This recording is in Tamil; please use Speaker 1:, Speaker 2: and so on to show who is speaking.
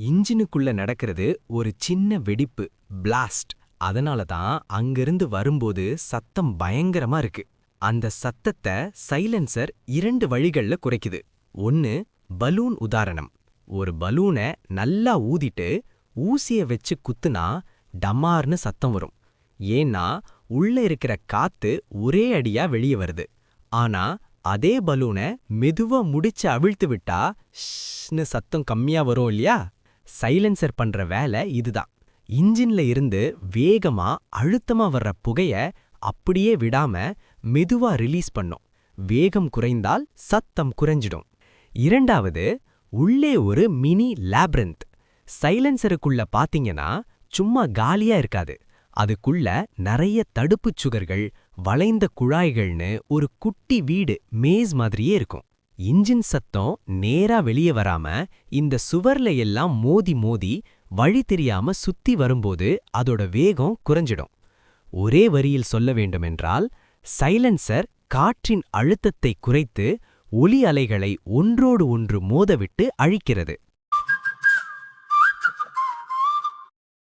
Speaker 1: இன்ஜினுக்குள்ள நடக்கிறது ஒரு சின்ன வெடிப்பு, பிளாஸ்ட். அதனால தான் அங்கிருந்து வரும்போது சத்தம் பயங்கரமா இருக்கு. அந்த சத்தத்தை சைலன்சர் 2 வழிகள்ல குறைக்குது. ஒன்னு, பலூன் உதாரணம். ஒரு பலூனை நல்லா ஊதிட்டு ஊசிய வச்சு குத்துனா டமார்னு சத்தம் வரும். ஏன்னா உள்ள இருக்கிற காத்து ஒரே அடியா வெளியே வருது. ஆனா அதே பலூனை மெதுவா முடிச்சு அவிழ்த்து விட்டா ஷ்ன்னு சத்தம் கம்மியா வரும் இல்லையா? சைலன்சர் பண்ற வேலை இதுதான். இன்ஜின்ல இருந்து வேகமா அழுத்தமா வர்ற புகைய அப்படியே விடாம மெதுவா ரிலீஸ் பண்ணும். வேகம் குறைந்தால் சத்தம் குறைஞ்சிடும். இரண்டாவது, உள்ளே ஒரு மினி லேப்ரிந்த். சைலன்சருக்குள்ள பாத்தீங்கன்னா சும்மா காலியா இருக்காது. அதுக்குள்ள நிறைய தடுப்புச் சுகர்கள், வளைந்த குழாய்கள்னு ஒரு குட்டி வீடு, மேஸ் மாதிரியே இருக்கும். இன்ஜின் சத்தம் நேரா வெளியே வராம இந்த சுவர்ல எல்லாம் மோதி மோதி வழி தெரியாம சுத்தி வரும்போது அதோட வேகம் குறைஞ்சிடும். ஒரே வரியில் சொல்ல வேண்டுமென்றால், சைலன்சர் காற்றின் அழுத்தத்தை குறைத்து ஒலி அலைகளை ஒன்றோடு ஒன்று மோதவிட்டு அழிக்கிறது.